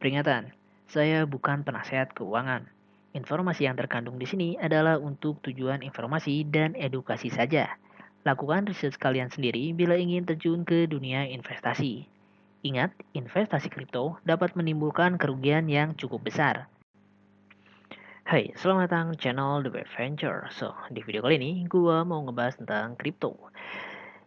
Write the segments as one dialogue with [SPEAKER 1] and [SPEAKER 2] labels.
[SPEAKER 1] Peringatan, saya bukan penasehat keuangan. Informasi yang terkandung di sini adalah untuk tujuan informasi dan edukasi saja. Lakukan riset kalian sendiri bila ingin terjun ke dunia investasi. Ingat, investasi kripto dapat menimbulkan kerugian yang cukup besar. Hai, selamat datang channel The Web Venture. Di video kali ini gua mau ngebahas tentang kripto.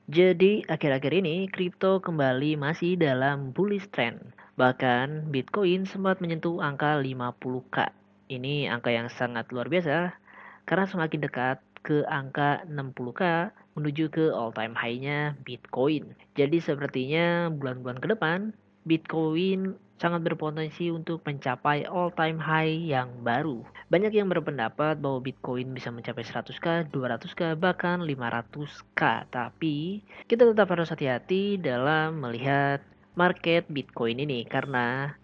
[SPEAKER 1] Jadi, akhir-akhir ini kripto kembali masih dalam bullish trend. Bahkan Bitcoin sempat menyentuh angka 50K. Ini angka yang sangat luar biasa karena semakin dekat ke angka 60K menuju ke all time high-nya Bitcoin. Jadi sepertinya bulan-bulan ke depan Bitcoin sangat berpotensi untuk mencapai all time high yang baru. Banyak yang berpendapat bahwa Bitcoin bisa mencapai 100K, 200K, bahkan 500K. Tapi kita tetap harus hati-hati dalam melihat market Bitcoin ini karena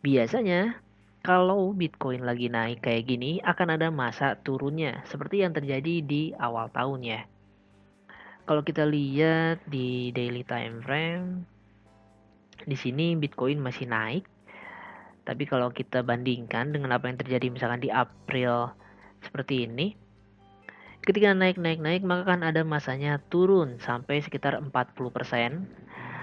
[SPEAKER 1] biasanya kalau Bitcoin lagi naik kayak gini akan ada masa turunnya seperti yang terjadi di awal tahun ya. Kalau kita lihat di daily time frame, di sini Bitcoin masih naik. Tapi kalau kita bandingkan dengan apa yang terjadi misalkan di April seperti ini, ketika naik maka kan ada masanya turun sampai sekitar 40%,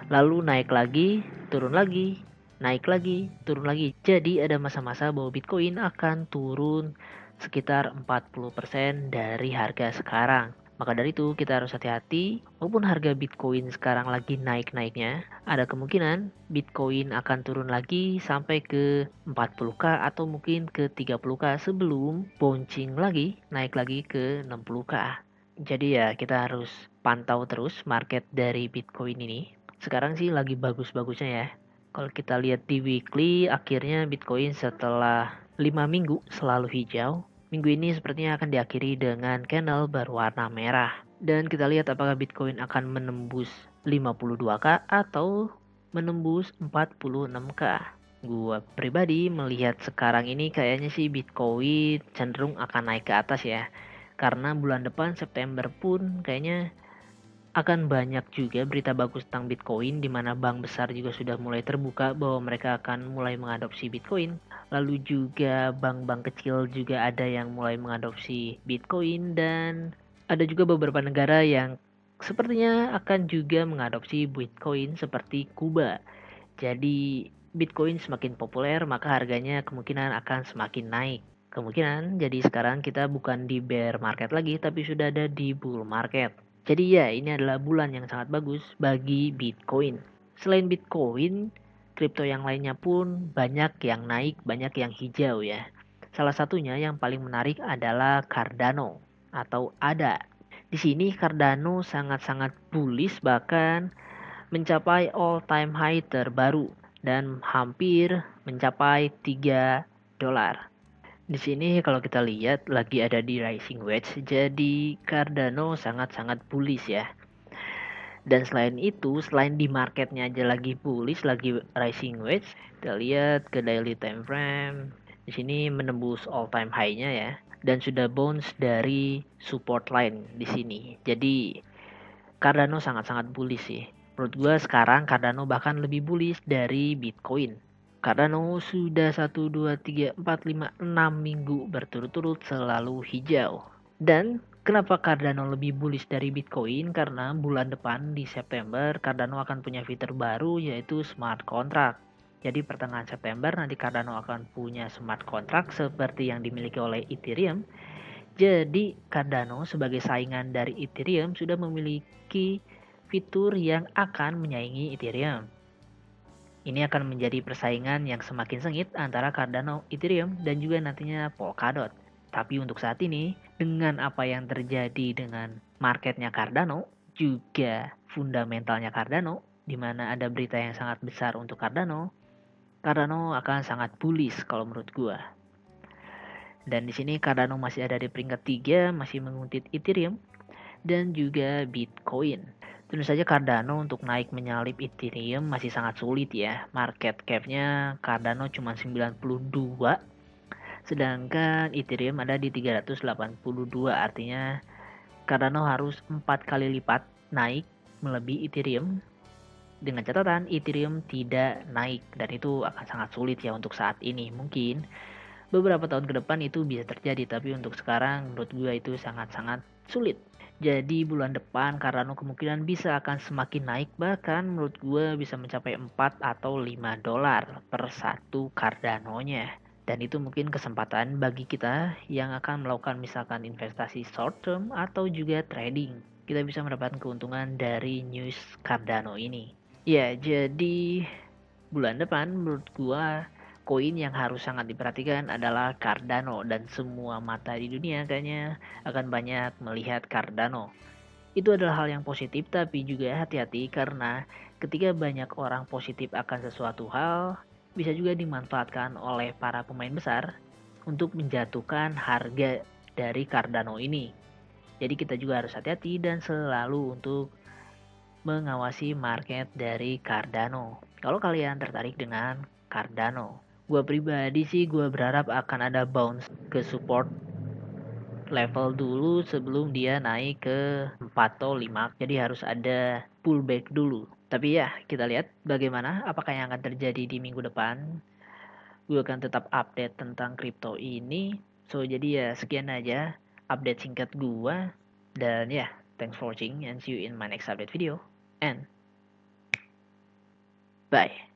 [SPEAKER 1] lalu naik lagi, turun lagi, naik lagi, turun lagi. Jadi ada masa-masa bahwa Bitcoin akan turun sekitar 40% dari harga sekarang. Maka dari itu kita harus hati-hati, walaupun harga Bitcoin sekarang lagi naik-naiknya, ada kemungkinan Bitcoin akan turun lagi sampai ke 40K atau mungkin ke 30K sebelum bouncing lagi, naik lagi ke 60K. Jadi ya kita harus pantau terus market dari Bitcoin ini. Sekarang sih lagi bagus-bagusnya ya. Kalau kita lihat di weekly, akhirnya Bitcoin setelah 5 minggu selalu hijau, minggu ini sepertinya akan diakhiri dengan candle berwarna merah. Dan kita lihat apakah Bitcoin akan menembus 52K atau menembus 46K. Gua pribadi melihat sekarang ini kayaknya sih Bitcoin cenderung akan naik ke atas ya. Karena bulan depan September pun kayaknya akan banyak juga berita bagus tentang Bitcoin di mana bank besar juga sudah mulai terbuka bahwa mereka akan mulai mengadopsi Bitcoin. Lalu juga bank-bank kecil juga ada yang mulai mengadopsi Bitcoin dan ada juga beberapa negara yang sepertinya akan juga mengadopsi Bitcoin seperti Kuba. Jadi Bitcoin semakin populer maka harganya kemungkinan akan semakin naik. Kemungkinan jadi sekarang kita bukan di bear market lagi tapi sudah ada di bull market. Jadi ya ini adalah bulan yang sangat bagus bagi Bitcoin. Selain Bitcoin, kripto yang lainnya pun banyak yang naik, banyak yang hijau ya. Salah satunya yang paling menarik adalah Cardano atau ADA. Di sini Cardano sangat-sangat bullish bahkan mencapai all time high terbaru dan hampir mencapai 3 dolar. Di sini kalau kita lihat lagi ada di rising wedge, jadi Cardano sangat-sangat bullish ya. Dan selain itu, selain di marketnya aja lagi bullish, lagi rising wedge, kita lihat ke daily time frame. Di sini menembus all time high-nya ya dan sudah bounce dari support line di sini. Jadi Cardano sangat-sangat bullish sih. Menurut gue sekarang Cardano bahkan lebih bullish dari Bitcoin. Cardano sudah 1, 2, 3, 4, 5, 6 minggu berturut-turut selalu hijau. Dan kenapa Cardano lebih bullish dari Bitcoin? Karena bulan depan di September Cardano akan punya fitur baru yaitu smart contract. Jadi pertengahan September nanti Cardano akan punya smart contract seperti yang dimiliki oleh Ethereum. Jadi Cardano sebagai saingan dari Ethereum sudah memiliki fitur yang akan menyaingi Ethereum. Ini akan menjadi persaingan yang semakin sengit antara Cardano, Ethereum, dan juga nantinya Polkadot. Tapi untuk saat ini, dengan apa yang terjadi dengan marketnya Cardano, juga fundamentalnya Cardano, di mana ada berita yang sangat besar untuk Cardano, Cardano akan sangat bullish kalau menurut gua. Dan di sini Cardano masih ada di peringkat 3, masih menguntit Ethereum dan juga Bitcoin. Tentu saja Cardano untuk naik menyalip Ethereum masih sangat sulit ya. Market cap-nya Cardano cuma 92, sedangkan Ethereum ada di 382. Artinya Cardano harus 4 kali lipat naik melebihi Ethereum Dengan catatan Ethereum tidak naik dan itu akan sangat sulit ya untuk saat ini. Mungkin beberapa tahun ke depan itu bisa terjadi, tapi untuk sekarang menurut gue itu sangat-sangat sulit. Jadi bulan depan Cardano kemungkinan bisa akan semakin naik, bahkan menurut gue bisa mencapai 4 atau 5 dolar per satu Cardano-nya. Dan itu mungkin kesempatan bagi kita yang akan melakukan misalkan investasi short term atau juga trading. Kita bisa mendapatkan keuntungan dari news Cardano ini. Ya, jadi bulan depan menurut gua koin yang harus sangat diperhatikan adalah Cardano dan semua mata di dunia kayaknya akan banyak melihat Cardano. Itu adalah hal yang positif tapi juga hati-hati karena ketika banyak orang positif akan sesuatu hal bisa juga dimanfaatkan oleh para pemain besar untuk menjatuhkan harga dari Cardano ini. Jadi kita juga harus hati-hati dan selalu untuk mengawasi market dari Cardano. Kalau kalian tertarik dengan Cardano, gue pribadi sih gue berharap akan ada bounce ke support level dulu sebelum dia naik ke 4 atau 5. Jadi harus ada pullback dulu. Tapi ya, kita lihat bagaimana apakah yang akan terjadi di minggu depan. Gue akan tetap update tentang kripto ini. So, jadi ya sekian aja update singkat gue. Dan ya, thanks for watching and see you in my next update video. And bye.